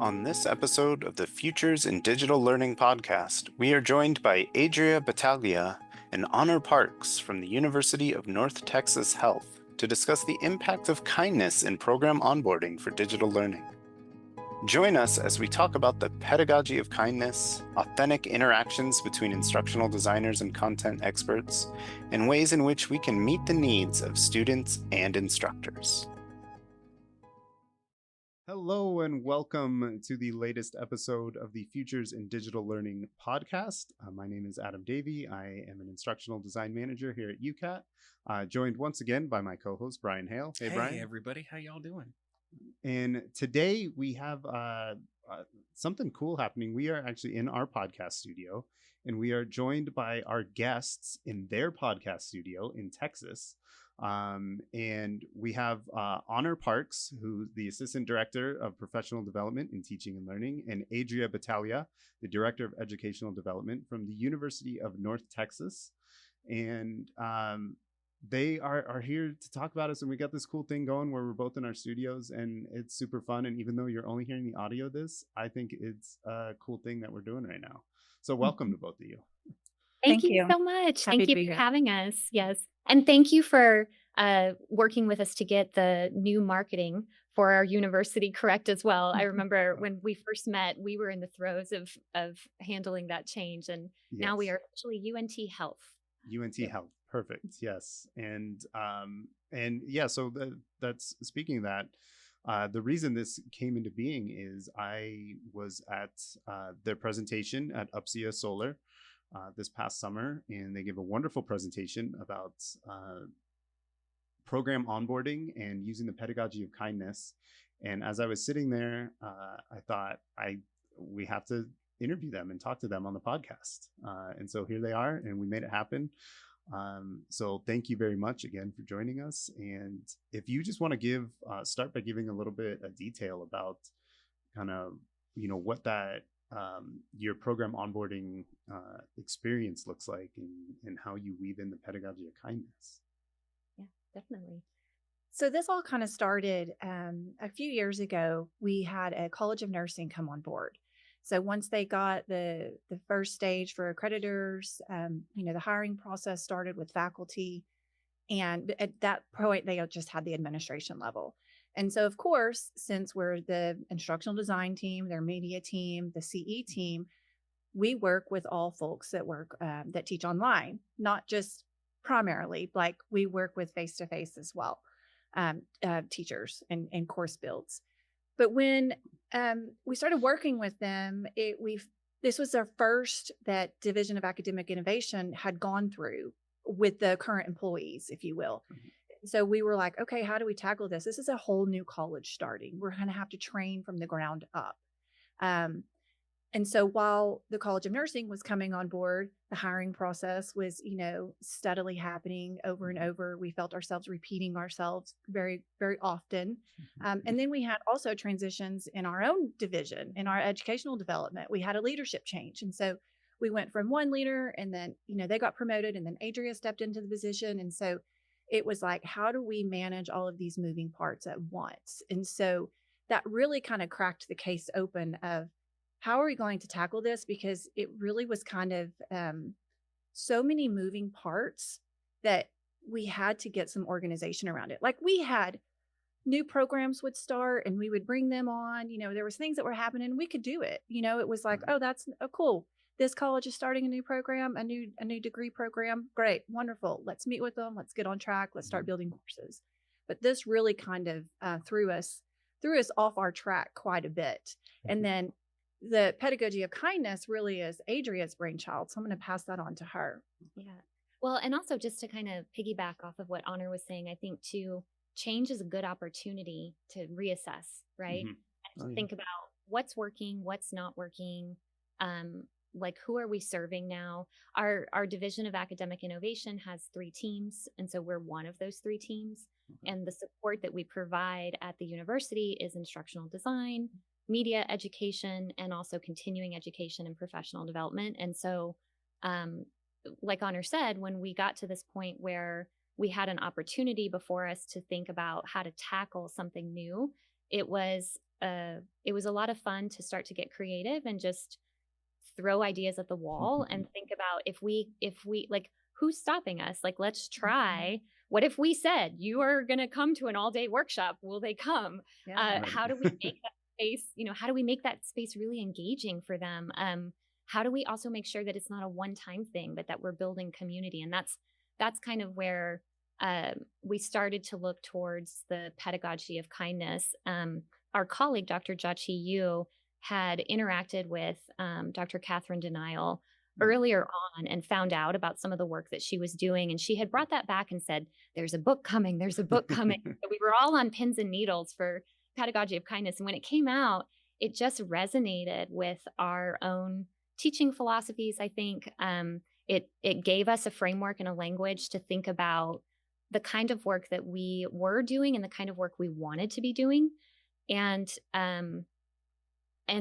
On this episode of the Futures in Digital Learning podcast, we are joined by Adria Battaglia and Honor Parks from the University of North Texas Health to discuss the impact of kindness in program onboarding for digital learning. Join us as we talk about the pedagogy of kindness, authentic interactions between instructional designers and content experts, and ways in which we can meet the needs of students and instructors. Hello and welcome to the latest episode of the Futures in Digital Learning podcast. My name is Adam Davi. I am an instructional design manager here at UCAT, joined once again by my co-host, Brian Hale. Hey, Brian. Hey, everybody. How y'all doing? And today we have something cool happening. We are actually in our podcast studio, and we are joined by our guests in their podcast studio in Texas. And we have Honor Parks, who's the Assistant Director of Professional Development in Teaching and Learning, and Adria Battaglia, the Director of Educational Development from the University of North Texas. And they are here to talk about us, and we got this cool thing going where we're both in our studios, and it's super fun. And even though you're only hearing the audio of this, I think it's a cool thing that we're doing right now. So welcome to both of you. Thank you so much. Happy Thank you for having us. Yes. And thank you for working with us to get the new marketing for our university correct as well. I remember when we first met, we were in the throes of handling that change. And now we are actually UNT Health. UNT Health. Perfect. Yes. And yeah, so that's speaking of that, the reason this came into being is I was at their presentation at UPSIA Solar this past summer, and they gave a wonderful presentation about program onboarding and using the pedagogy of kindness. And as I was sitting there, I thought we have to interview them and talk to them on the podcast. And so here they are, and we made it happen. So thank you very much again for joining us. And if you just want to start by giving a little bit of detail about kind of, what that your program onboarding experience looks like, and how you weave in the pedagogy of kindness. Yeah, definitely. So this all kind of started a few years ago. We had a College of Nursing come on board. So once they got the first stage for accreditors, the hiring process started with faculty. And at that point, they just had the administration level. And so, of course, since we're the instructional design team, their media team, the CE team, we work with all folks that teach online, not just primarily, like we work with face-to-face as well, teachers and course builds. But when we started working with them, this was our first that Division of Academic Innovation had gone through with the current employees, if you will. Mm-hmm. So we were like, okay, how do we tackle this? This is a whole new college starting. We're going to have to train from the ground up. And so while the College of Nursing was coming on board, the hiring process was, steadily happening over and over. We felt ourselves repeating ourselves very, very often. And then we had also transitions in our own division, in our educational development. We had a leadership change. And so we went from one leader, and then, they got promoted, and then Adria stepped into the position. And so it was like, how do we manage all of these moving parts at once? And so that really kind of cracked the case open of, how are we going to tackle this? Because it really was kind of so many moving parts that we had to get some organization around it. Like we had new programs would start and we would bring them on. There was things that were happening. We could do it. It was like, oh, that's cool. This college is starting a new program, a new degree program. Great, wonderful. Let's meet with them. Let's get on track. Let's start building courses. But this really kind of threw us off our track quite a bit. And then the pedagogy of kindness really is Adria's brainchild. So I'm going to pass that on to her. Yeah. Well, and also just to kind of piggyback off of what Honor was saying, I think too, change is a good opportunity to reassess, right? Mm-hmm. And think about what's working, what's not working. Like who are we serving now? Our Division of Academic Innovation has 3 teams. And so we're one of those 3 teams. Mm-hmm. And the support that we provide at the university is instructional design, media education, and also continuing education and professional development. And so, like Honor said, when we got to this point where we had an opportunity before us to think about how to tackle something new, it was a lot of fun to start to get creative and just throw ideas at the wall and think about if we like, who's stopping us? Like, let's try. What if we said, you are going to come to an all-day workshop? Will they come? Yeah. How do we make that space, how do we make that space really engaging for them? How do we also make sure that it's not a one-time thing, but that we're building community? And that's kind of where we started to look towards the pedagogy of kindness. Our colleague, Dr. Jachi Yu, had interacted with Dr. Catherine Denial earlier on and found out about some of the work that she was doing. And she had brought that back and said, there's a book coming, there's a book coming. So we were all on pins and needles for pedagogy of kindness. And when it came out, it just resonated with our own teaching philosophies. I think it gave us a framework and a language to think about the kind of work that we were doing and the kind of work we wanted to be doing. And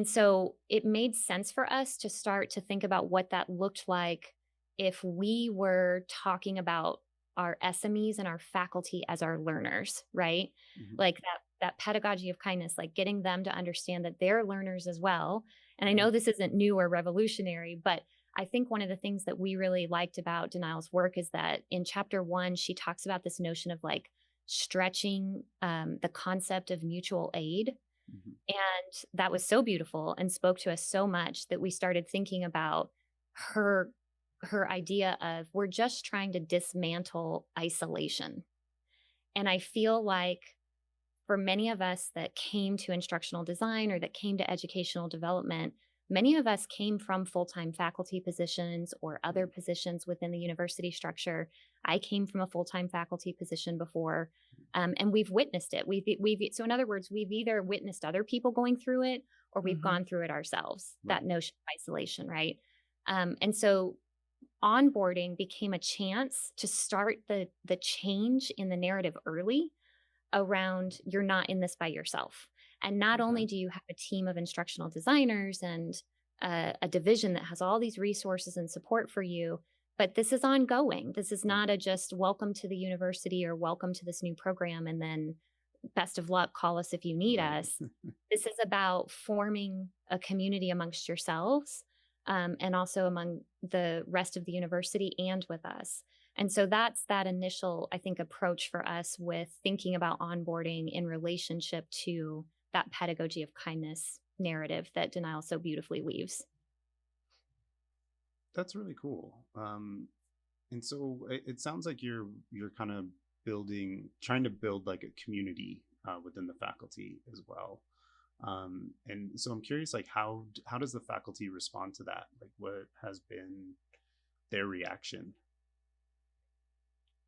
so it made sense for us to start to think about what that looked like if we were talking about our SMEs and our faculty as our learners, right? Like that pedagogy of kindness, like getting them to understand that they're learners as well. And I know this isn't new or revolutionary, but I think one of the things that we really liked about Denial's work is that in chapter 1, she talks about this notion of like stretching the concept of mutual aid. And that was so beautiful and spoke to us so much that we started thinking about her idea of, we're just trying to dismantle isolation. And I feel like for many of us that came to instructional design or that came to educational development, many of us came from full-time faculty positions or other positions within the university structure. I came from a full-time faculty position before, and we've witnessed it. So in other words, we've either witnessed other people going through it or we've gone through it ourselves, that notion of isolation, right? And so onboarding became a chance to start the change in the narrative early around, you're not in this by yourself. And not only do you have a team of instructional designers and a division that has all these resources and support for you, but this is ongoing. This is not a just welcome to the university or welcome to this new program and then best of luck, call us if you need us. This is about forming a community amongst yourselves and also among the rest of the university and with us. And so that's that initial, I think, approach for us with thinking about onboarding in relationship to that pedagogy of kindness narrative that Denial so beautifully weaves. That's really cool. And so it sounds like you're kind of trying to build like a community within the faculty as well. And so I'm curious, like how does the faculty respond to that? Like what has been their reaction?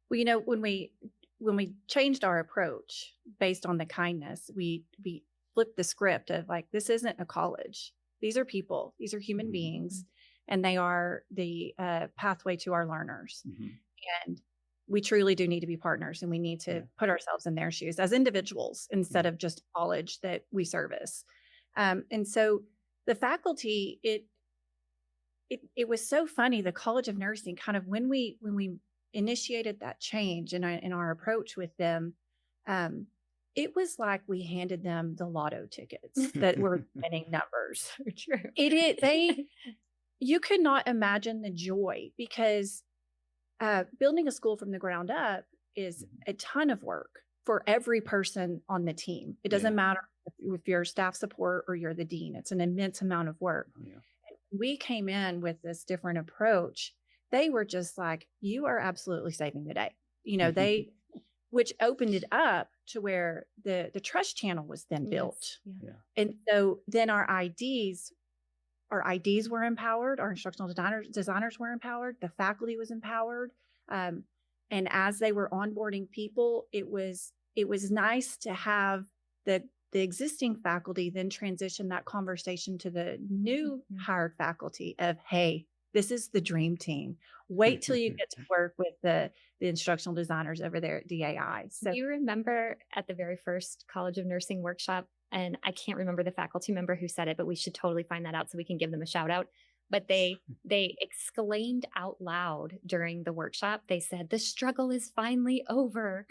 Well, when we changed our approach based on the kindness, we flipped the script of like, this isn't a college. These are people. These are human beings, and they are the pathway to our learners. And we truly do need to be partners, and we need to put ourselves in their shoes as individuals instead of just college that we service. And so the faculty, it was so funny. The College of Nursing, kind of when we initiated that change in our approach with them, it was like we handed them the lotto tickets that were winning numbers. True. You could not imagine the joy, because building a school from the ground up is a ton of work for every person on the team. It doesn't matter if you're staff support or you're the dean. It's an immense amount of work. We came in with this different approach. They were just like, you are absolutely saving the day. Which opened it up to where the trust channel was then built. And so then our IDs were empowered. Our instructional designers were empowered. The faculty was empowered. And as they were onboarding people, it was nice to have the existing faculty then transition that conversation to the new hired faculty of, hey, this is the dream team. Wait till you get to work with the instructional designers over there at DAI. So, do you remember at the very first College of Nursing workshop, and I can't remember the faculty member who said it, but we should totally find that out so we can give them a shout out. But they exclaimed out loud during the workshop. They said, "The struggle is finally over."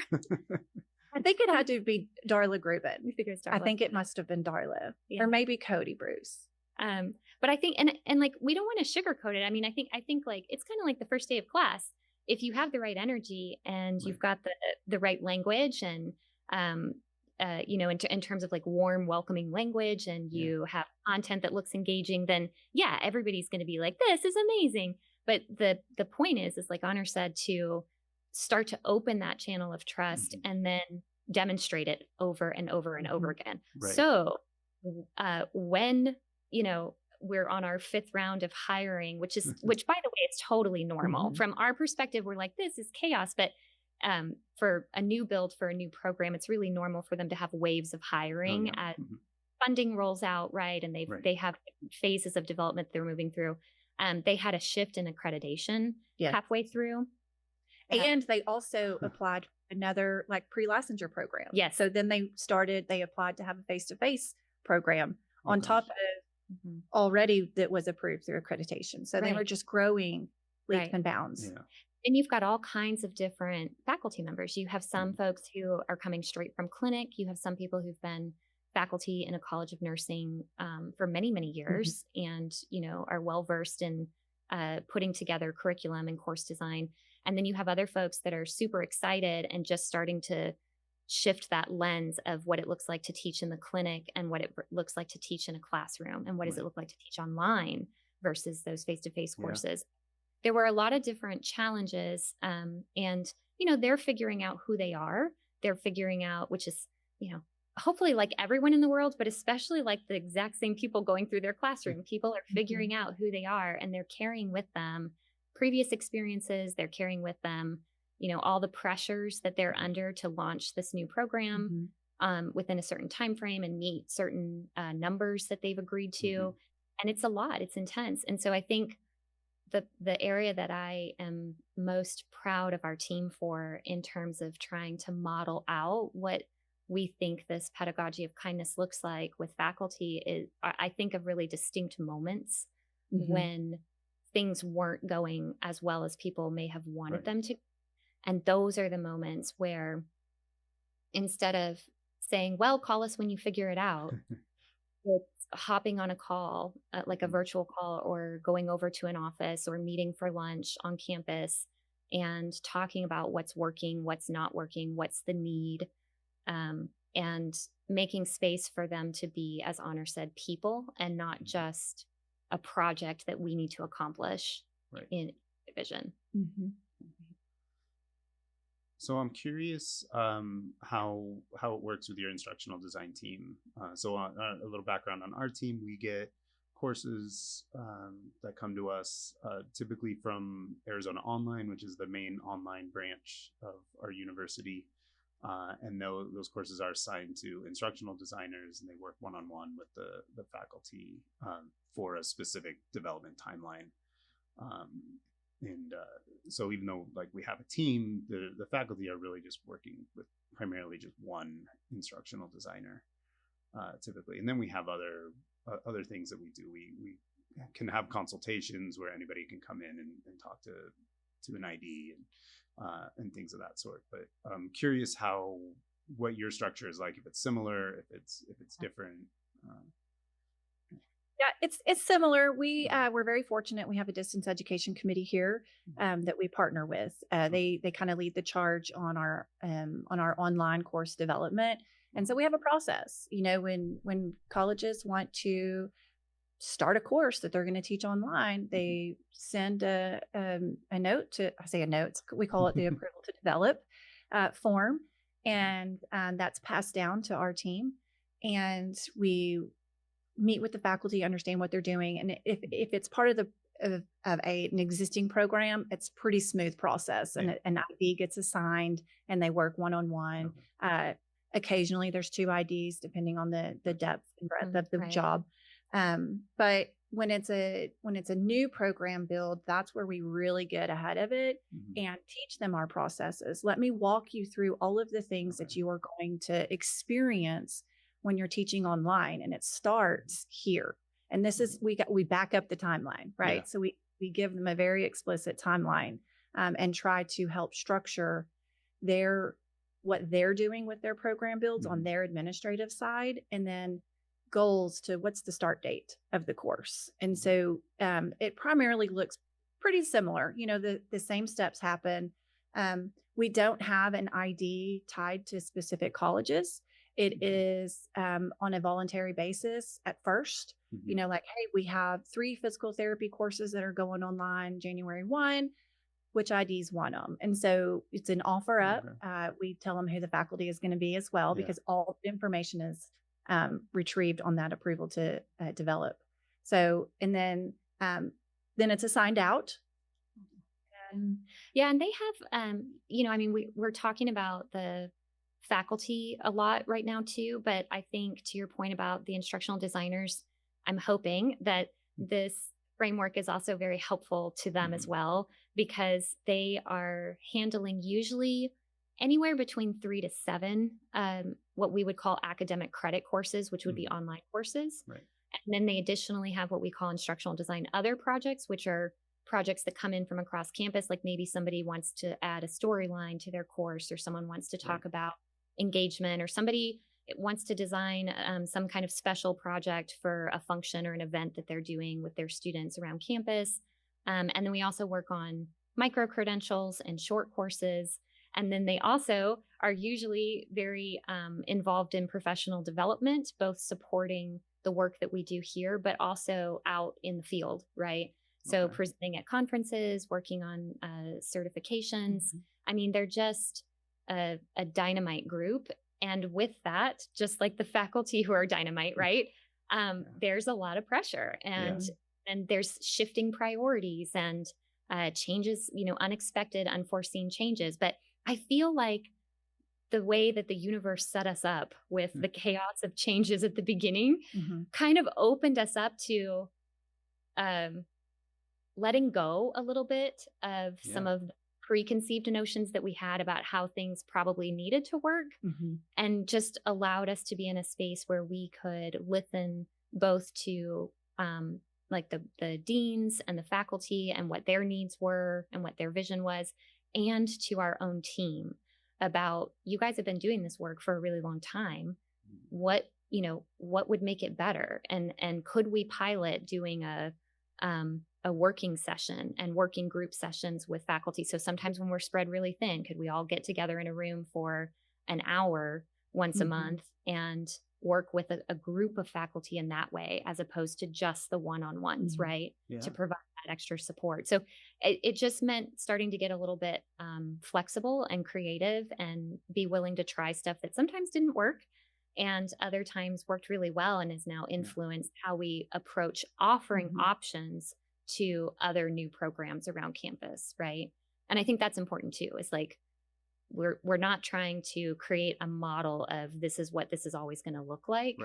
I think it had to be Darla Grubin. You think it was Darla? I think it must have been Darla, or maybe Cody Bruce. But I think, and like, we don't want to sugarcoat it. I mean, I think like it's kind of like the first day of class. If you have the right energy and you've got the right language and, you know, in terms of like warm, welcoming language, and you have content that looks engaging, then yeah, everybody's going to be like, this is amazing. But the point is like Honor said, to start to open that channel of trust and then demonstrate it over and over and over again. Right. So when, you know, we're on our 5th round of hiring, which by the way, it's totally normal. From our perspective, we're like, this is chaos. But for a new build, for a new program, it's really normal for them to have waves of hiring as funding rolls out, right? And they have phases of development they're moving through. They had a shift in accreditation halfway through. And they also applied another like pre-licensure program. Yes. So then they applied to have a face-to-face program on top of already that was approved through accreditation. So they were just growing leaps and bounds. Yeah. And you've got all kinds of different faculty members. You have some folks who are coming straight from clinic. You have some people who've been faculty in a college of nursing for many, many years and, you know, are well-versed in putting together curriculum and course design. And then you have other folks that are super excited and just starting to shift that lens of what it looks like to teach in the clinic and what it looks like to teach in a classroom and what does it look like to teach online versus those face-to-face courses. There were a lot of different challenges and, you know, they're figuring out who they are. They're figuring out, which is, you know, hopefully like everyone in the world, but especially like the exact same people going through their classroom. People are figuring out who they are and they're carrying with them previous experiences. They're carrying with them, you know, all the pressures that they're under to launch this new program within a certain time frame and meet certain numbers that they've agreed to. And it's a lot. It's intense. And so I think the area that I am most proud of our team for in terms of trying to model out what we think this pedagogy of kindness looks like with faculty is, I think of really distinct moments when things weren't going as well as people may have wanted them to. And those are the moments where instead of saying, well, call us when you figure it out, it's hopping on a call, like a virtual call, or going over to an office or meeting for lunch on campus and talking about what's working, what's not working, what's the need, and making space for them to be, as Honor said, people and not just a project that we need to accomplish in division. So I'm curious how it works with your instructional design team. So a little background on our team: we get courses that come to us typically from Arizona Online, which is the main online branch of our university. And those courses are assigned to instructional designers, and they work one-on-one with the faculty for a specific development timeline. So even though like we have a team, the faculty are really just working with primarily just one instructional designer typically. And then we have other things that we do. We can have consultations where anybody can come in and talk to an ID and things of that sort. But I'm curious what your structure is like, if it's similar, if it's different. Yeah, it's similar. We're very fortunate. We have a distance education committee here that we partner with. They kind of lead the charge on our online course development, and so we have a process. You know, when colleges want to start a course that they're going to teach online, they send a note to, I say a note, we call it the approval to develop form, and that's passed down to our team, and we meet with the faculty, understand what they're doing, and if it's part of an existing program, it's pretty smooth process, and an ID gets assigned, and they work one-on-one. Occasionally, there's 2 IDs depending on the depth and breadth of the job. But when it's a new program build, that's where we really get ahead of it and teach them our processes. Let me walk you through all of the things that you are going to experience when you're teaching online, and it starts here. And this is, we back up the timeline, right? So we give them a very explicit timeline and try to help structure their what they're doing with their program builds on their administrative side, and then goals to what's the start date of the course. And so it primarily looks pretty similar. The same steps happen. We don't have an ID tied to specific colleges. It is on a voluntary basis at first. Like, hey, we have 3 physical therapy courses that are going online January 1. Which IDs want them? And so it's an offer up. We tell them who the faculty is going to be as well, because all information is retrieved on that approval to develop. So, and then it's assigned out. And they have, we're talking about the faculty a lot right now too, but I think to your point about the instructional designers, I'm hoping that this framework is also very helpful to them as well, because they are handling usually anywhere between 3 to 7, what we would call academic credit courses, which would be online courses. Right. And then they additionally have what we call instructional design other projects, which are projects that come in from across campus. Like maybe somebody wants to add a storyline to their course, or someone wants to talk about engagement, or somebody wants to design some kind of special project for a function or an event that they're doing with their students around campus. And then we also work on micro credentials and short courses. And then they also are usually very involved in professional development, both supporting the work that we do here, but also out in the field, right? So presenting at conferences, working on certifications. I mean, they're just a dynamite group. And with that, just like the faculty who are dynamite, right? There's a lot of pressure, and there's shifting priorities and changes, unexpected, unforeseen changes. But I feel like the way that the universe set us up with the chaos of changes at the beginning kind of opened us up to letting go a little bit of some of the preconceived notions that we had about how things probably needed to work, and just allowed us to be in a space where we could listen both to like the deans and the faculty and what their needs were and what their vision was, and to our own team about, you guys have been doing this work for a really long time. What would make it better? And could we pilot doing a working session and working group sessions with faculty? So sometimes when we're spread really thin, could we all get together in a room for an hour once a month and work with a group of faculty in that way, as opposed to just the one-on-ones, right? To provide that extra support. So it just meant starting to get a little bit flexible and creative, and be willing to try stuff that sometimes didn't work and other times worked really well, and has now influenced how we approach offering options to other new programs around campus, right? And I think that's important too. It's like, we're not trying to create a model of this is what this is always going to look like,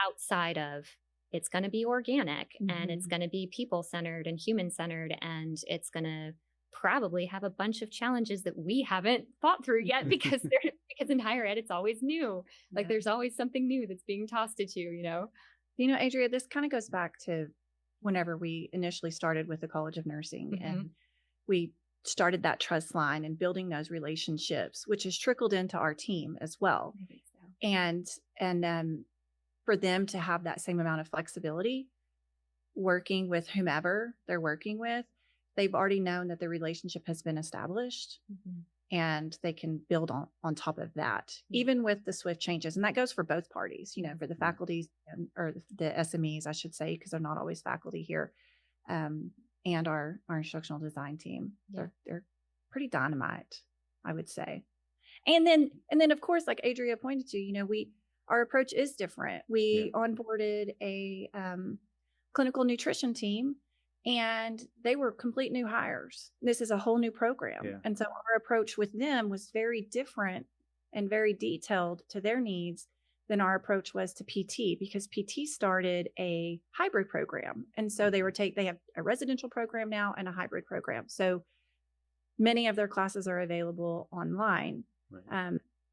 outside of, it's going to be organic and it's going to be people-centered and human-centered, and it's going to probably have a bunch of challenges that we haven't thought through yet, because in higher ed, it's always new. Like there's always something new that's being tossed at you, Adria, this kind of goes back to whenever we initially started with the College of Nursing, and we started that trust line and building those relationships, which has trickled into our team as well. I think so. And for them to have that same amount of flexibility working with whomever they're working with, they've already known that the relationship has been established, and they can build on top of that, even with the swift changes. And that goes for both parties, for the faculty or the SMEs, I should say, because they're not always faculty here. And our instructional design team. They're pretty dynamite, I would say. And then of course, like Adria pointed to, our approach is different. We onboarded a clinical nutrition team, and they were complete new hires. This is a whole new program. And so our approach with them was very different and very detailed to their needs than our approach was to PT, because PT started a hybrid program. And so they have a residential program now and a hybrid program. So many of their classes are available online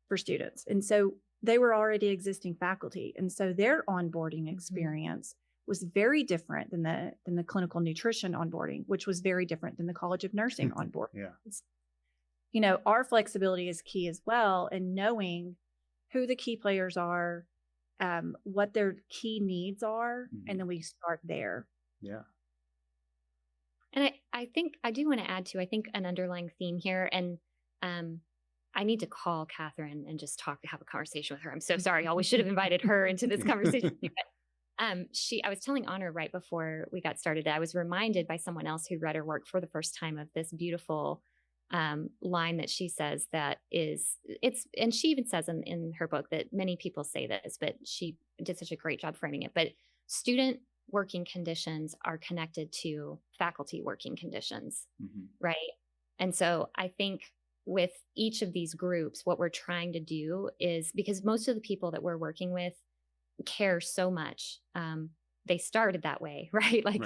for students. And so they were already existing faculty. And so their onboarding experience was very different than the clinical nutrition onboarding, which was very different than the College of Nursing onboarding. our flexibility is key as well, and knowing who the key players are, what their key needs are, and then we start there. Yeah. And I think I do want to add to, I think, an underlying theme here, and I need to call Catherine and just have a conversation with her. I'm so sorry. I always should have invited her into this conversation. But I was telling Honor right before we got started that I was reminded by someone else who read her work for the first time of this beautiful line that she says and she even says in her book that many people say this, but she did such a great job framing it. But student working conditions are connected to faculty working conditions, right? And so I think with each of these groups, what we're trying to do is, because most of the people that we're working with care so much, they started that way, right? Like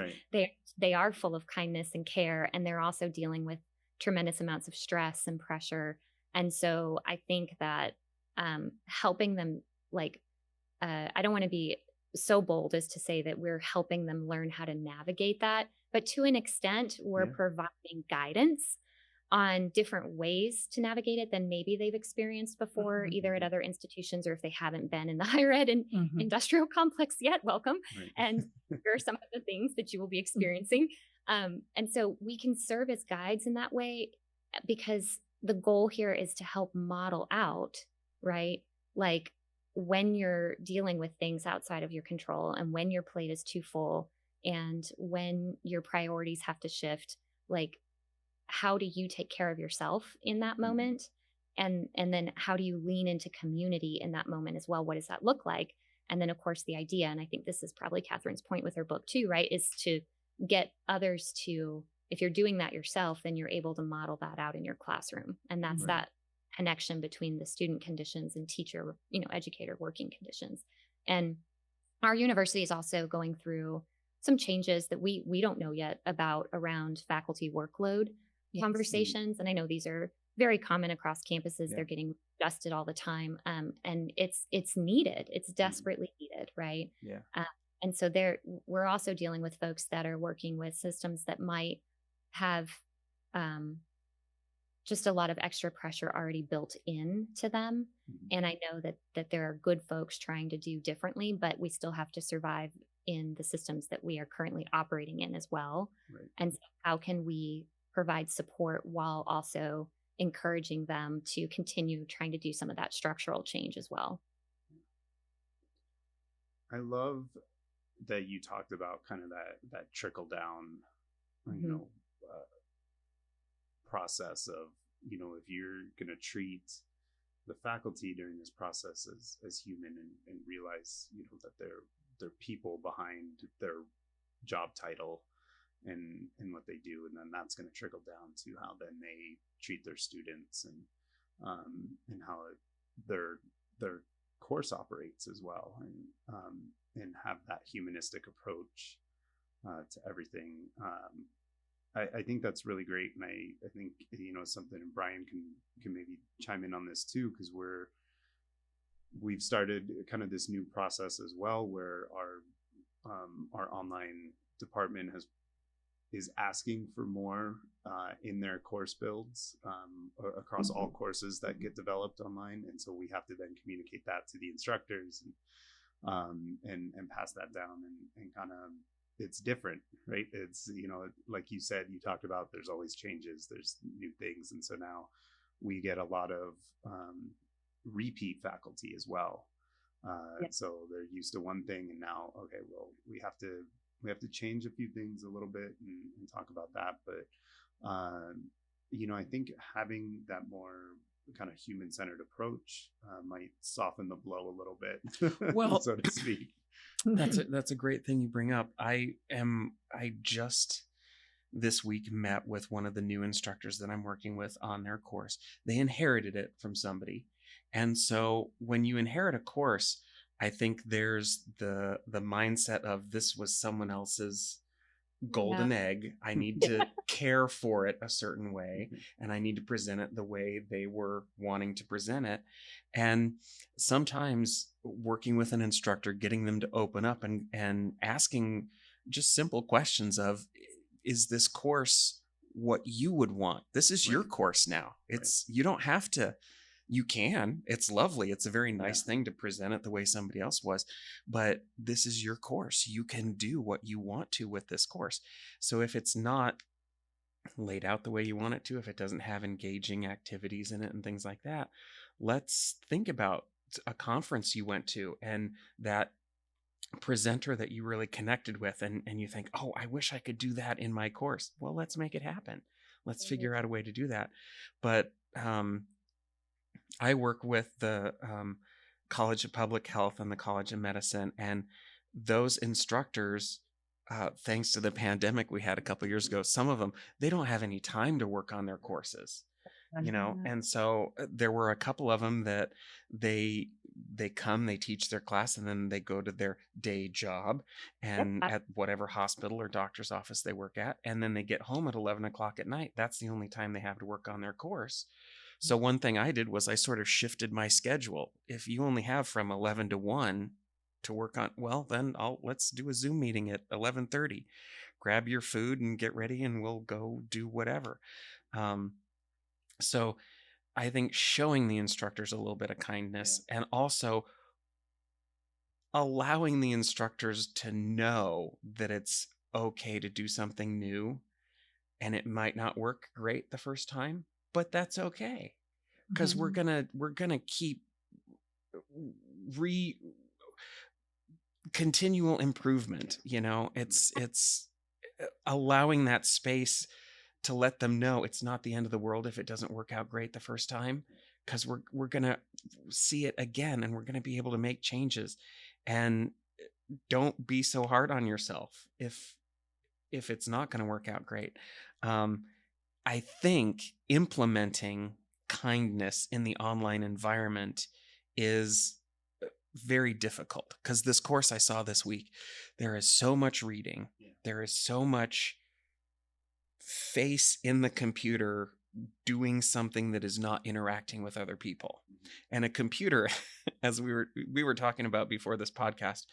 they are full of kindness and care, and they're also dealing with tremendous amounts of stress and pressure. And so I think that helping them, I don't want to be so bold as to say that we're helping them learn how to navigate that, but to an extent, we're providing guidance on different ways to navigate it than maybe they've experienced before, either at other institutions or if they haven't been in the higher ed and industrial complex yet, welcome. And here are some of the things that you will be experiencing. And so we can serve as guides in that way, because the goal here is to help model out, right? Like when you're dealing with things outside of your control, and when your plate is too full, and when your priorities have to shift, like how do you take care of yourself in that moment? And then how do you lean into community in that moment as well? What does that look like? And then of course the idea, and I think this is probably Catherine's point with her book too, right, is to get others to, if you're doing that yourself, then you're able to model that out in your classroom. And that's that connection between the student conditions and teacher, educator working conditions. And our university is also going through some changes that we don't know yet about around faculty workload conversations. And I know these are very common across campuses. They're getting adjusted all the time. And it's needed. It's desperately needed, right? And so we're also dealing with folks that are working with systems that might have just a lot of extra pressure already built into them. And I know that there are good folks trying to do differently, but we still have to survive in the systems that we are currently operating in as well. And so how can we provide support while also encouraging them to continue trying to do some of that structural change as well? I love that you talked about kind of that trickle down, process of, if you're going to treat the faculty during this process as human and realize, that they're people behind their job title and what they do, and then that's going to trickle down to how then they treat their students and how their course operates as well, and have that humanistic approach to everything. I think that's really great, and I think something, and Brian can maybe chime in on this too, because we've started kind of this new process as well, where our online department is asking for more in their course builds across all courses that get developed online, and so we have to then communicate that to the instructors and pass that down, and kind of, it's different, right? It's, like you said, you talked about, there's always changes, there's new things, and so now we get a lot of repeat faculty as well. So they're used to one thing, and now, okay, well, we have to change a few things a little bit and talk about that. But I think having that more kind of human-centered approach might soften the blow a little bit, well, so to speak. That's a great thing you bring up. I just this week met with one of the new instructors that I'm working with on their course. They inherited it from somebody. And so when you inherit a course, I think there's the mindset of, this was someone else's golden egg. I need to care for it a certain way, and I need to present it the way they were wanting to present it. And sometimes working with an instructor, getting them to open up and asking just simple questions of, is this course what you would want. This is your course now. You don't have to, you can, it's lovely. It's a very nice thing to present it the way somebody else was, but this is your course. You can do what you want to with this course. So if it's not laid out the way you want it to, if it doesn't have engaging activities in it and things like that, let's think about a conference you went to and that presenter that you really connected with, and you think, oh, I wish I could do that in my course. Well, let's make it happen. Let's figure out a way to do that. But I work with the College of Public Health and the College of Medicine, and those instructors, thanks to the pandemic we had a couple of years ago, some of them, they don't have any time to work on their courses, and so there were a couple of them that they come, they teach their class, and then they go to their day job and at whatever hospital or doctor's office they work at, and then they get home at 11 o'clock at night. That's the only time they have to work on their course. So one thing I did was I sort of shifted my schedule. If you only have from 11 to 1 to work on, well, then let's do a Zoom meeting at 11:30. Grab your food and get ready, and we'll go do whatever. So I think showing the instructors a little bit of kindness, and also allowing the instructors to know that it's okay to do something new, and it might not work great the first time, but that's okay, because we're gonna keep continual improvement. It's allowing that space to let them know it's not the end of the world if it doesn't work out great the first time, because we're gonna see it again, and we're gonna be able to make changes. And don't be so hard on yourself if it's not going to work out great. I think implementing kindness in the online environment is very difficult, because this course I saw this week, there is so much reading. There is so much face in the computer doing something that is not interacting with other people. And a computer, as we were talking about before this podcast,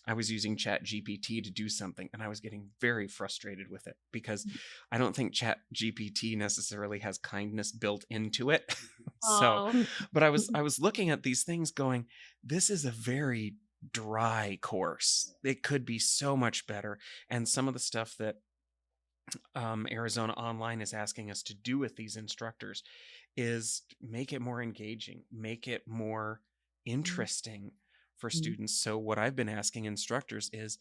I was using ChatGPT to do something, and I was getting very frustrated with it, because I don't think ChatGPT necessarily has kindness built into it. But I was looking at these things going, this is a very dry course. It could be so much better. And some of the stuff that Arizona Online is asking us to do with these instructors is make it more engaging, make it more interesting for students. So what I've been asking instructors is,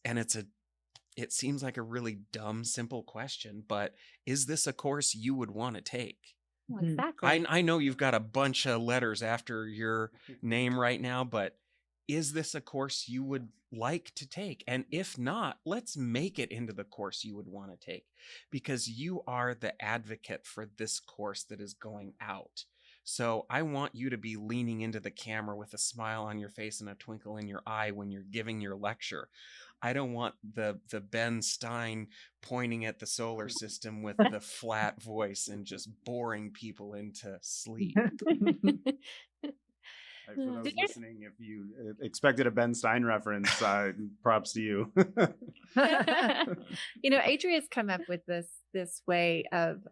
and it seems like a really dumb, simple question, but is this a course you would want to take? Well, exactly. I know you've got a bunch of letters after your name right now, but is this a course you would like to take? And if not, let's make it into the course you would want to take, because you are the advocate for this course that is going out. So I want you to be leaning into the camera with a smile on your face and a twinkle in your eye when you're giving your lecture. I don't want the Ben Stein pointing at the solar system with the flat voice and just boring people into sleep. For those listening, if you expected a Ben Stein reference, props to you. Adria's come up with this way of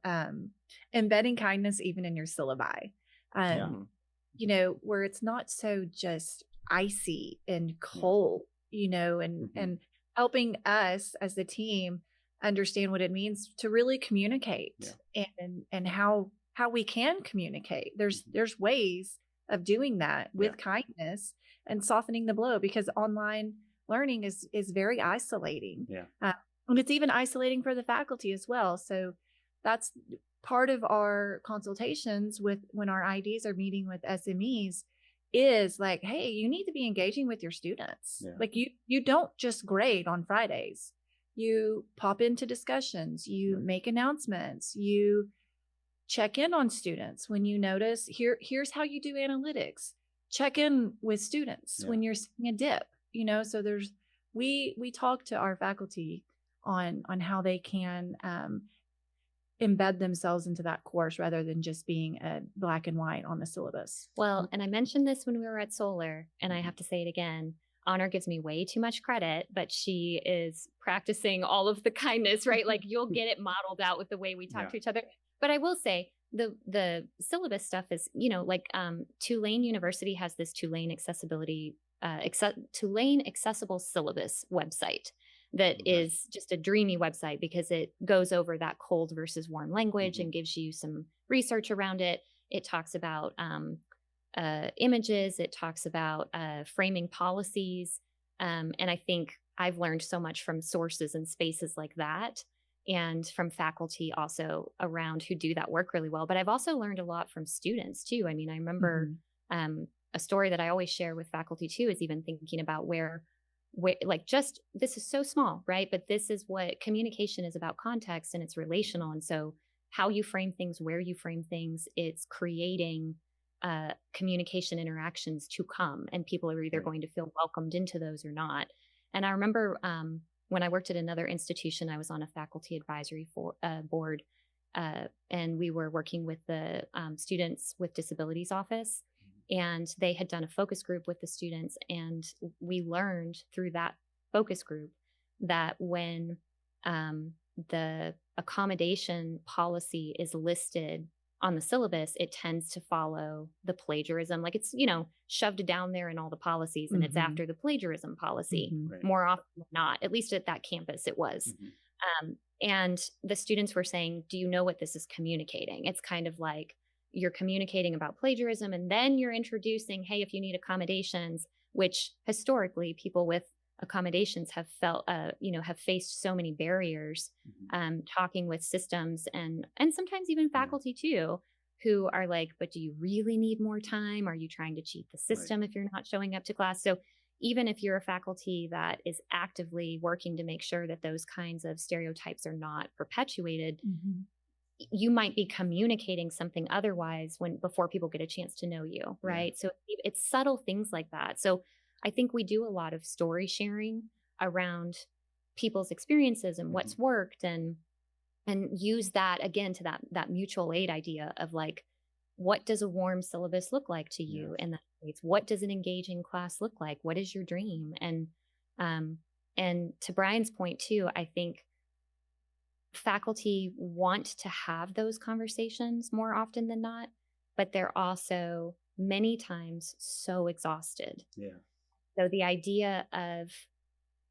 embedding kindness even in your syllabi. Where it's not so just icy and cold, and helping us as the team understand what it means to really communicate and how we can communicate. There's ways of doing that with kindness and softening the blow, because online learning is very isolating. And it's even isolating for the faculty as well. So that's part of our consultations when our IDs are meeting with SMEs, is like, hey, you need to be engaging with your students. Like you don't just grade on Fridays. You pop into discussions, you make announcements, you check in on students when you notice here's how you do analytics. Check in with students when you're seeing a dip, so we talk to our faculty on how they can embed themselves into that course rather than just being a black and white on the syllabus. Well, and I mentioned this when we were at Solar, and I have to say it again. Honor gives me way too much credit, but she is practicing all of the kindness, right? Like you'll get it modeled out with the way we talk to each other. But I will say the syllabus stuff is, like Tulane University has this Tulane Tulane accessible syllabus website that is just a dreamy website because it goes over that cold versus warm language and gives you some research around it. It talks about images. It talks about framing policies. And I think I've learned so much from sources and spaces like that, and from faculty also around who do that work really well. But I've also learned a lot from students too. I mean, I remember a story that I always share with faculty too, is even thinking about where like just, this is so small, right? But this is what communication is about, context, and it's relational. And so how you frame things, where you frame things, it's creating communication interactions to come, and people are either going to feel welcomed into those or not. And I remember when I worked at another institution, I was on a faculty advisory board, and we were working with the Students with Disabilities Office, and they had done a focus group with the students, and we learned through that focus group that when the accommodation policy is listed on the syllabus, it tends to follow the plagiarism. Like it's, shoved down there in all the policies, and it's after the plagiarism policy more often than not. At least at that campus, it was. And the students were saying, do you know what this is communicating? It's kind of like you're communicating about plagiarism, and then you're introducing, hey, if you need accommodations, which historically people with accommodations have felt, have faced so many barriers, talking with systems and sometimes even faculty too, who are like, but do you really need more time? Are you trying to cheat the system if you're not showing up to class? So even if you're a faculty that is actively working to make sure that those kinds of stereotypes are not perpetuated, you might be communicating something otherwise before people get a chance to know you, right? So it's subtle things like that. So I think we do a lot of story sharing around people's experiences and what's worked, and use that again to that mutual aid idea of like, what does a warm syllabus look like to you? And what does an engaging class look like? What is your dream? And to Brian's point too, I think faculty want to have those conversations more often than not, but they're also many times so exhausted. So the idea of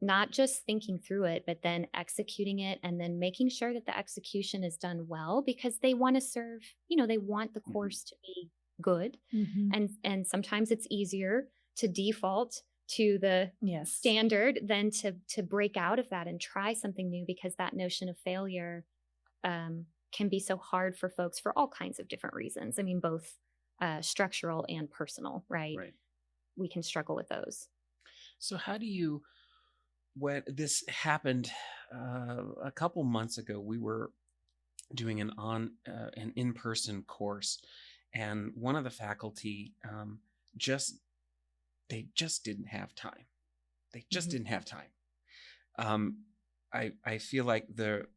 not just thinking through it, but then executing it, and then making sure that the execution is done well, because they want to serve, they want the course to be good. And sometimes it's easier to default to the standard than to break out of that and try something new, because that notion of failure can be so hard for folks for all kinds of different reasons. I mean, both structural and personal, right? We can struggle with those. So how do you, when this happened a couple months ago, we were doing an in-person course, and one of the faculty they just didn't have time. They just didn't have time. I feel like their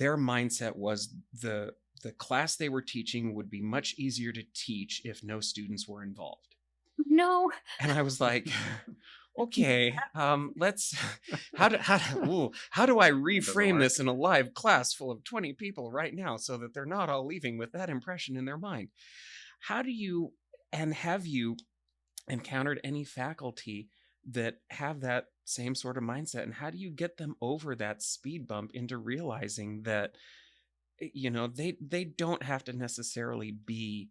mindset was the class they were teaching would be much easier to teach if no students were involved. No. And I was like, okay, let's, how do I reframe this in a live class full of 20 people right now so that they're not all leaving with that impression in their mind? How do you, and have you encountered any faculty that have that same sort of mindset, and how do you get them over that speed bump into realizing that, they don't have to necessarily be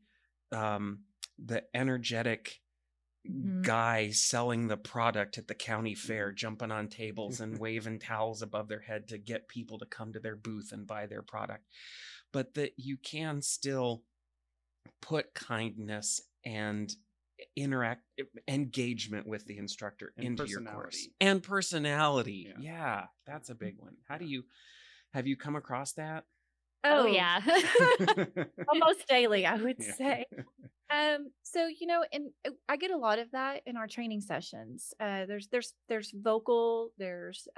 the energetic guy selling the product at the county fair, jumping on tables and waving towels above their head to get people to come to their booth and buy their product, but that you can still put kindness and engagement with the instructor into your course, and personality. Yeah, that's a big one. Have you come across that? Oh yeah. Almost daily, I would say. So, and I get a lot of that in our training sessions. There's vocal, there's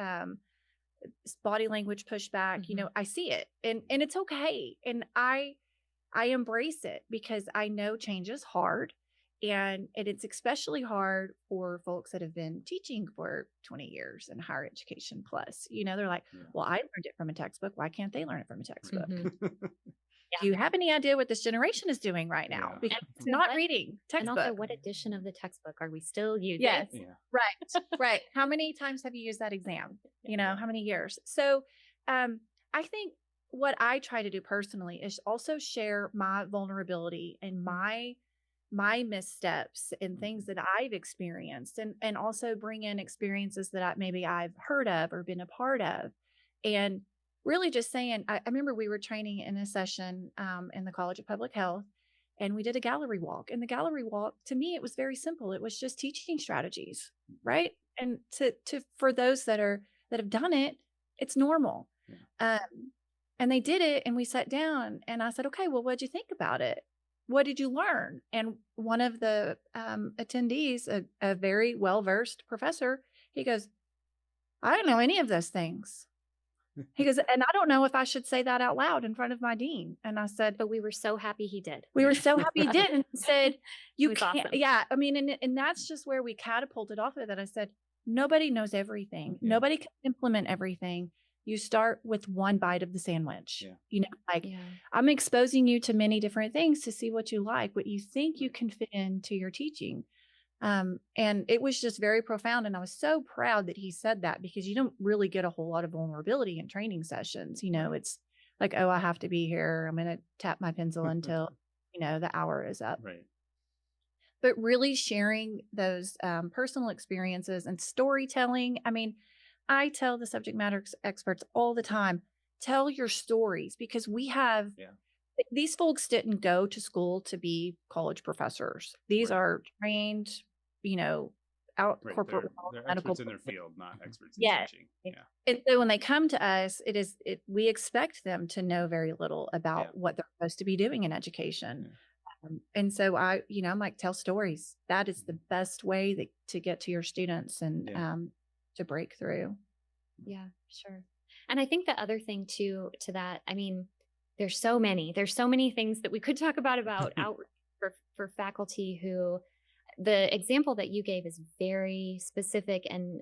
body language pushback. I see it, and it's okay. And I embrace it, because I know change is hard, And it's especially hard for folks that have been teaching for 20 years in higher education plus. They're like, well, I learned it from a textbook. Why can't they learn it from a textbook? Mm-hmm. Do you have any idea what this generation is doing right now? Yeah. Because it's not reading textbook. And also, what edition of the textbook are we still using? Yes. Yeah. Right. Right. How many times have you used that exam? How many years? So I think what I try to do personally is also share my vulnerability and my missteps and things that I've experienced, and also bring in experiences that I've heard of or been a part of. And really just saying, I remember we were training in a session in the College of Public Health, and we did a gallery walk. And the gallery walk, to me, it was very simple. It was just teaching strategies, right? And for those that have done it, it's normal. Yeah. And they did it, and we sat down, and I said, okay, well, what'd you think about it? What did you learn? And one of the attendees, a very well-versed professor, he goes, I don't know any of those things. He goes, and I don't know if I should say that out loud in front of my dean. And I said, but we were so happy he did. We were so happy he did. And said, you can't. Awesome. Yeah. I mean, and that's just where we catapulted off of that. I said, nobody knows everything. Yeah. Nobody can implement everything. You start with one bite of the sandwich. Yeah. I'm exposing you to many different things to see what you like, what you think you can fit into your teaching. And it was just very profound. And I was so proud that he said that, because you don't really get a whole lot of vulnerability in training sessions. It's like, oh, I have to be here. I'm going to tap my pencil until, the hour is up. Right. But really sharing those personal experiences and storytelling. I mean, I tell the subject matter experts all the time, tell your stories, because these folks didn't go to school to be college professors. These are trained, corporate they're experts in their field, not experts in teaching. Yeah. And so when they come to us, we expect them to know very little about what they're supposed to be doing in education. Yeah. And so I'm like, tell stories. That is the best way to get to your students and to break through. Yeah, sure. And I think the other thing too, to that, I mean, there's so many things that we could talk about outreach for faculty who, the example that you gave is very specific and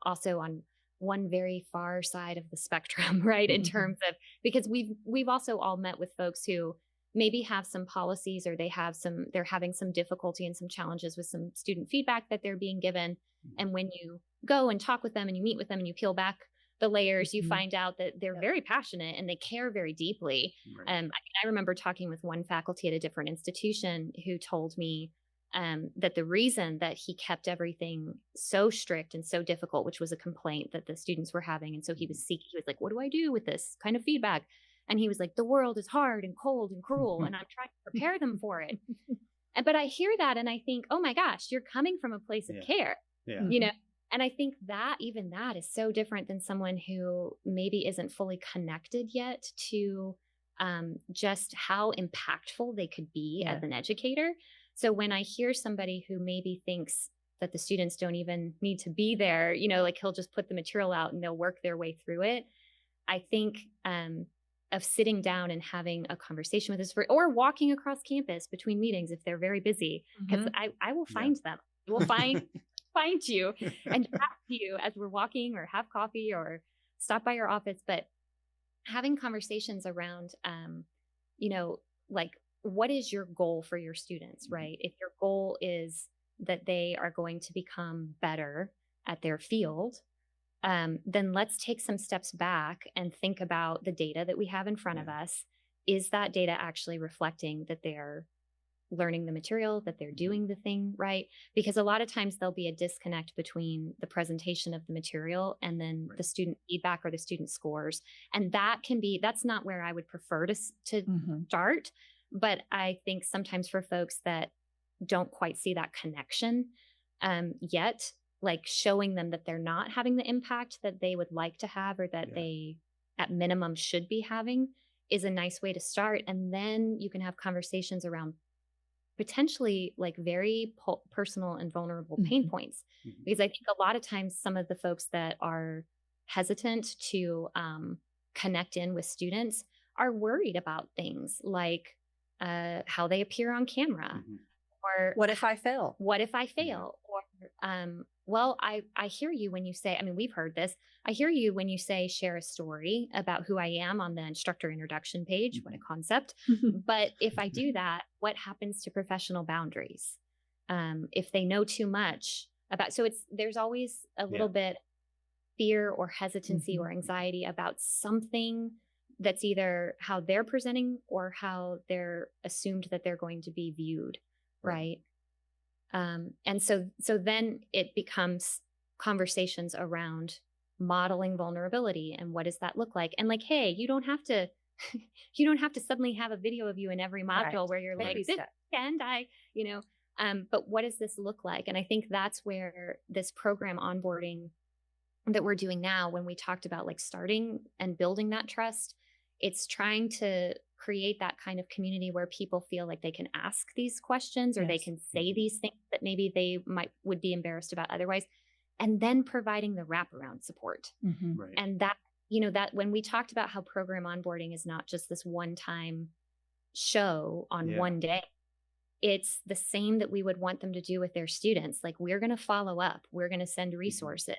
also on one very far side of the spectrum, right? In terms of, because we've also all met with folks who maybe have some policies, or they're having some difficulty and some challenges with some student feedback that they're being given. And when you go and talk with them and you meet with them and you peel back the layers, you find out that they're very passionate and they care very deeply. Right. I remember talking with one faculty at a different institution who told me that the reason that he kept everything so strict and so difficult, which was a complaint that the students were having. And so he was like, what do I do with this kind of feedback? And he was like, the world is hard and cold and cruel, and I'm trying to prepare them for it. But I hear that and I think, oh my gosh, you're coming from a place of care, And I think that even that is so different than someone who maybe isn't fully connected yet to just how impactful they could be as an educator. So when I hear somebody who maybe thinks that the students don't even need to be there, like he'll just put the material out and they'll work their way through it. I think of sitting down and having a conversation with us, or walking across campus between meetings if they're very busy, because I will find them. I will find you and chat to you as we're walking, or have coffee, or stop by your office. But having conversations around, like, what is your goal for your students, right? If your goal is that they are going to become better at their field, then let's take some steps back and think about the data that we have in front of us. Is that data actually reflecting that they're learning the material, that they're doing the thing right? Because a lot of times there'll be a disconnect between the presentation of the material and then the student feedback or the student scores. And that's not where I would prefer to start. But I think sometimes for folks that don't quite see that connection yet, like showing them that they're not having the impact that they would like to have, or that they at minimum should be having, is a nice way to start. And then you can have conversations around potentially like very personal and vulnerable pain points. Because I think a lot of times some of the folks that are hesitant to connect in with students are worried about things like how they appear on camera, Or what if I fail? What if I fail? Or, well, I hear you when you say, I mean, we've heard this. I hear you when you say share a story about who I am on the instructor introduction page. What a concept. But if I do that, what happens to professional boundaries? If they know too much about, so there's always a little bit fear or hesitancy or anxiety about something that's either how they're presenting or how they're assumed that they're going to be viewed. Right. And so then it becomes conversations around modeling vulnerability and what does that look like? And like, hey, you don't have to suddenly have a video of you in every module where you're like, this weekend but what does this look like? And I think that's where this program onboarding that we're doing now, when we talked about like starting and building that trust, it's trying to create that kind of community where people feel like they can ask these questions or they can say these things that maybe they would be embarrassed about otherwise, and then providing the wraparound support. Right. And that, that when we talked about how program onboarding is not just this one-time show on one day, it's the same that we would want them to do with their students. Like, we're going to follow up. We're going to send resources.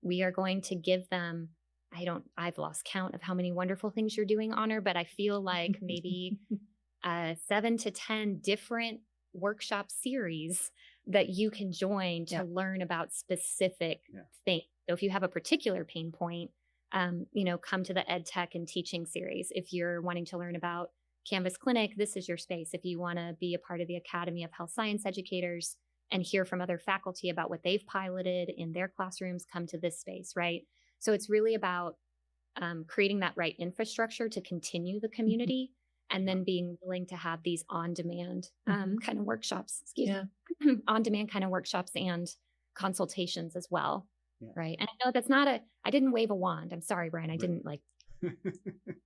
We are going to give them, I've lost count of how many wonderful things you're doing, Honor, but I feel like maybe 7 to 10 different workshop series that you can join to learn about specific things. So if you have a particular pain point, come to the Ed Tech and teaching series. If you're wanting to learn about Canvas Clinic, this is your space. If you want to be a part of the Academy of Health Science Educators and hear from other faculty about what they've piloted in their classrooms, come to this space, right? So it's really about creating that right infrastructure to continue the community, and then being willing to have these on-demand kind of workshops, on-demand kind of workshops and consultations as well, right? And I know that's I didn't wave a wand. I'm sorry, Brian. I didn't like,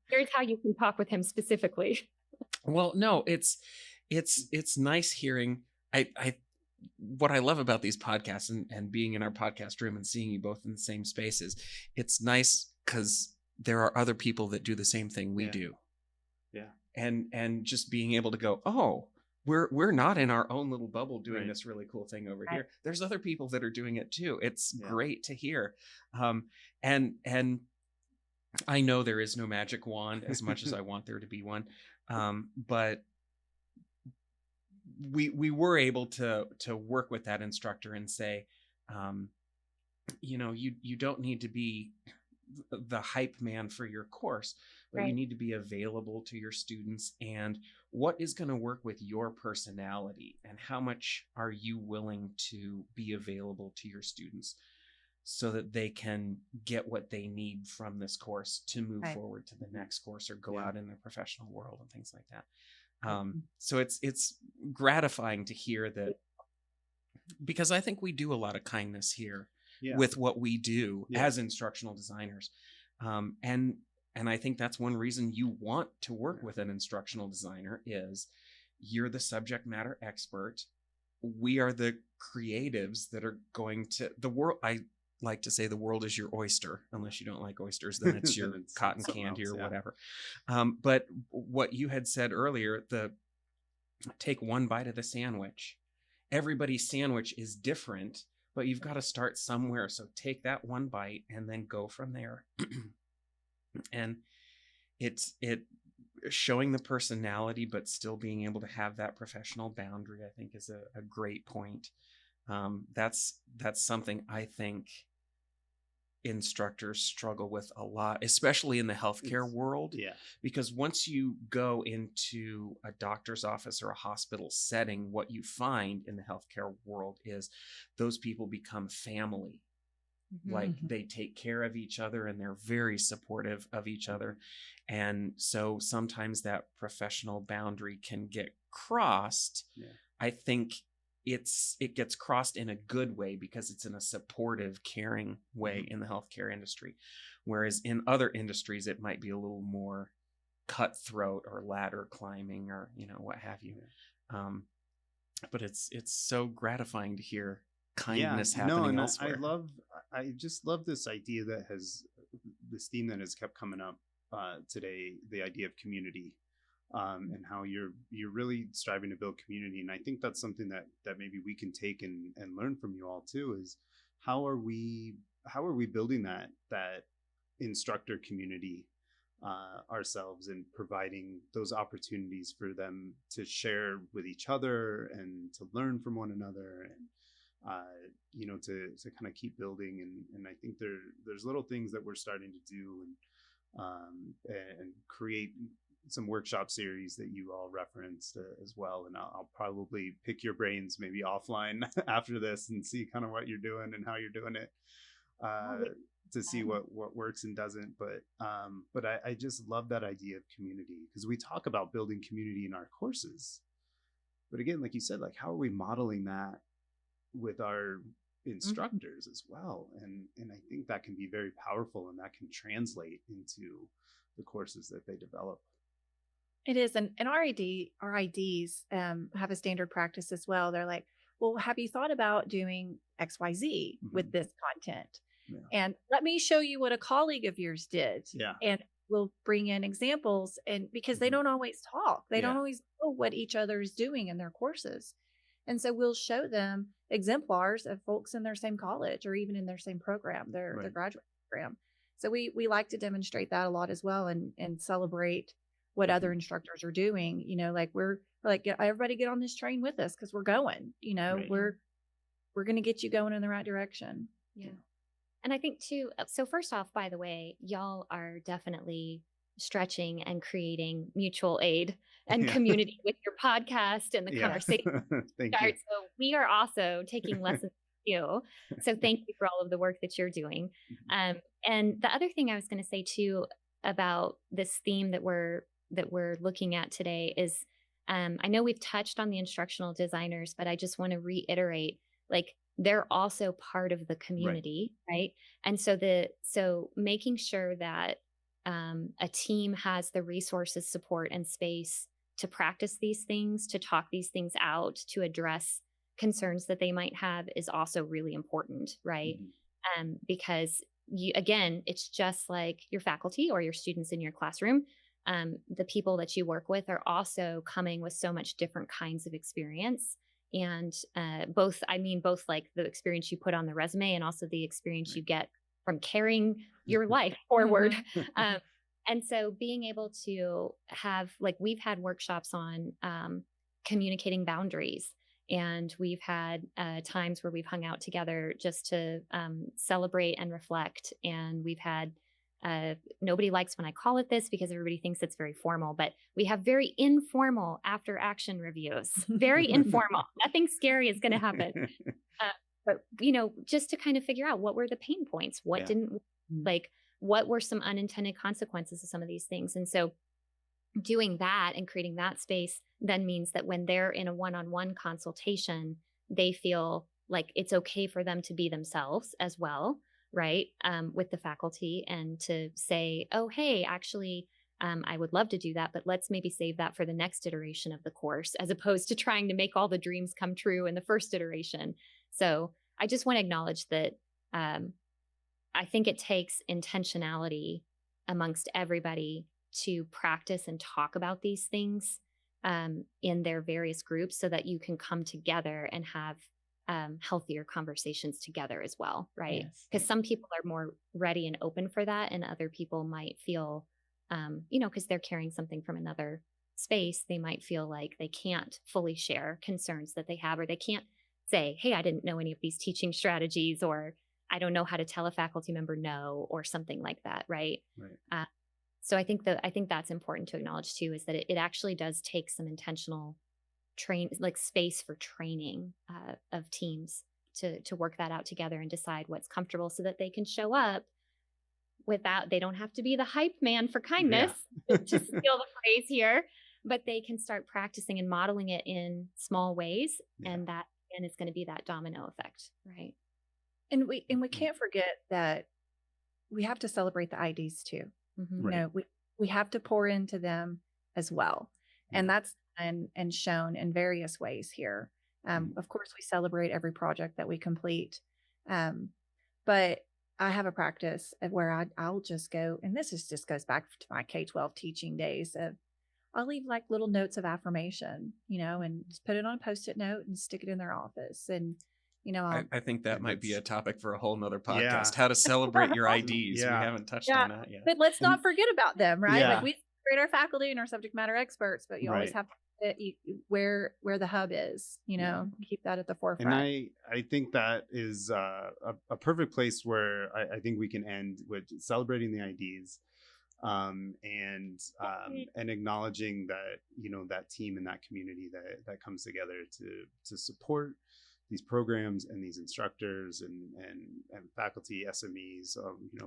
here's how you can talk with him specifically. Well, no, it's nice hearing, what I love about these podcasts and being in our podcast room and seeing you both in the same spaces, it's nice because there are other people that do the same thing we do. Yeah. And just being able to go, oh, we're not in our own little bubble doing this really cool thing over here. There's other people that are doing it too. It's great to hear. And I know there is no magic wand as much as I want there to be one. But we were able to work with that instructor and say, you don't need to be the hype man for your course, but you need to be available to your students, and what is going to work with your personality, and how much are you willing to be available to your students so that they can get what they need from this course to move forward to the next course or go out in the professional world and things like that. So it's gratifying to hear that, because I think we do a lot of kindness here with what we do as instructional designers. And I think that's one reason you want to work with an instructional designer is you're the subject matter expert. We are the creatives that are going to the world. I like to say the world is your oyster, unless you don't like oysters, then it's your cotton candy or whatever. But what you had said earlier, take one bite of the sandwich. Everybody's sandwich is different, but you've got to start somewhere. So take that one bite and then go from there. And it's showing the personality, but still being able to have that professional boundary, I think is a great point. That's something I think instructors struggle with a lot, especially in the healthcare world. Yeah. Because once you go into a doctor's office or a hospital setting, what you find in the healthcare world is those people become family. Like they take care of each other and they're very supportive of each other. And so sometimes that professional boundary can get crossed. Yeah. I think it gets crossed in a good way because it's in a supportive, caring way in the healthcare industry. Whereas in other industries, it might be a little more cutthroat or ladder climbing or, what have you. But it's so gratifying to hear kindness happening elsewhere. I just love this idea that this theme that has kept coming up today, the idea of community. and how you're really striving to build community. And I think that's something that maybe we can take and learn from you all too, is how are we building that instructor community ourselves, and providing those opportunities for them to share with each other and to learn from one another, and to kind of keep building. And I think there's little things that we're starting to do, and create some workshop series that you all referenced as well. And I'll probably pick your brains maybe offline after this and see kind of what you're doing and how you're doing it, to see what works and doesn't. But I just love that idea of community, because we talk about building community in our courses. But again, like you said, like, how are we modeling that with our instructors as well? And I think that can be very powerful, and that can translate into the courses that they develop. It is. And our IDs have a standard practice as well. They're like, well, have you thought about doing XYZ with this content? Yeah. And let me show you what a colleague of yours did. Yeah. And we'll bring in examples, and because they don't always talk, they don't always know what each other is doing in their courses. And so we'll show them exemplars of folks in their same college, or even in their same program, their graduate program. So we like to demonstrate that a lot as well, and celebrate what other instructors are doing. Like, we're like, everybody get on this train with us, because we're going, we're going to get you going in the right direction. Yeah. And I think too, so first off, by the way, y'all are definitely stretching and creating mutual aid and community with your podcast and the conversation. Thank you. So we are also taking lessons from you. So thank you for all of the work that you're doing. And the other thing I was going to say too about this theme that we're looking at today is, I know we've touched on the instructional designers, but I just want to reiterate, like, they're also part of the community, right? And so making sure that a team has the resources, support, and space to practice these things, to talk these things out, to address concerns that they might have is also really important, right? Because again, it's just like your faculty or your students in your classroom. The people that you work with are also coming with so much different kinds of experience. And both like the experience you put on the resume, and also the experience you get from carrying your life forward. And so being able to have, like, we've had workshops on communicating boundaries, and we've had times where we've hung out together just to celebrate and reflect. And we've had nobody likes when I call it this, because everybody thinks it's very formal, but we have very informal after action reviews, very informal. Nothing scary is going to happen. But, just to kind of figure out what were the pain points, what didn't, like, what were some unintended consequences of some of these things. And so doing that and creating that space then means that when they're in a one-on-one consultation, they feel like it's okay for them to be themselves as well, right? With the faculty, and to say, oh, hey, actually, I would love to do that, but let's maybe save that for the next iteration of the course, as opposed to trying to make all the dreams come true in the first iteration. So I just want to acknowledge that I think it takes intentionality amongst everybody to practice and talk about these things in their various groups, so that you can come together and have healthier conversations together as well, right? Because some people are more ready and open for that, and other people might feel, because they're carrying something from another space, they might feel like they can't fully share concerns that they have, or they can't say, hey, I didn't know any of these teaching strategies, or I don't know how to tell a faculty member no, or something like that, right? So I think that's important to acknowledge too, is that it actually does take some intentional space for training of teams to work that out together and decide what's comfortable, so that they can show up without, they don't have to be the hype man for kindness, to steal the phrase here, but they can start practicing and modeling it in small ways. And that, and it's going to be that domino effect, right? And we can't forget that we have to celebrate the IDs too. We have to pour into them as well. And that's and shown in various ways here. Of course, we celebrate every project that we complete. But I have a practice of where I'll just go, and this just goes back to my K-12 teaching days of, I'll leave like little notes of affirmation, and just put it on a Post-it note and stick it in their office. And, I think that might be a topic for a whole nother podcast, Yeah. how to celebrate your IDs. Yeah. We haven't touched Yeah. on that yet. But let's not forget about them, right? Yeah. Like we celebrate our faculty and our subject matter experts, but you always Right. have to where the hub is, keep that at the forefront. And I think that is a perfect place where I think we can end with celebrating the IDs, and acknowledging that, that team and that community that comes together to support these programs and these instructors and faculty, SMEs,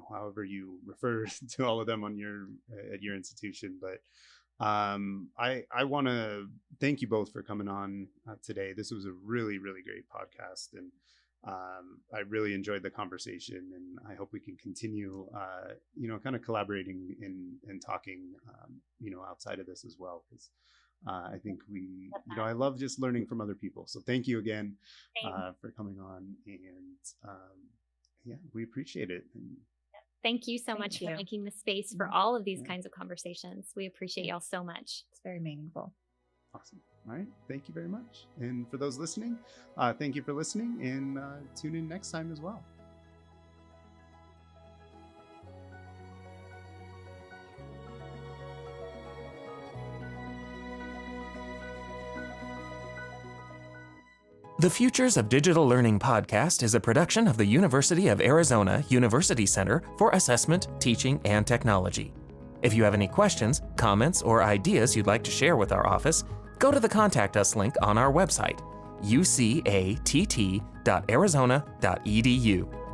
however you refer to all of them at your institution. But I want to thank you both for coming on today. This was a really, really great podcast, and I really enjoyed the conversation, and I hope we can continue, kind of collaborating and talking, outside of this as well, because I think I love just learning from other people. So thank you again for coming on, and we appreciate it. And thank you so much for making the space for all of these kinds of conversations. We appreciate y'all so much. It's very meaningful. Awesome. All right. Thank you very much. And for those listening, thank you for listening, and tune in next time as well. The Futures of Digital Learning podcast is a production of the University of Arizona University Center for Assessment, Teaching, and Technology. If you have any questions, comments, or ideas you'd like to share with our office, go to the Contact Us link on our website, ucatt.arizona.edu.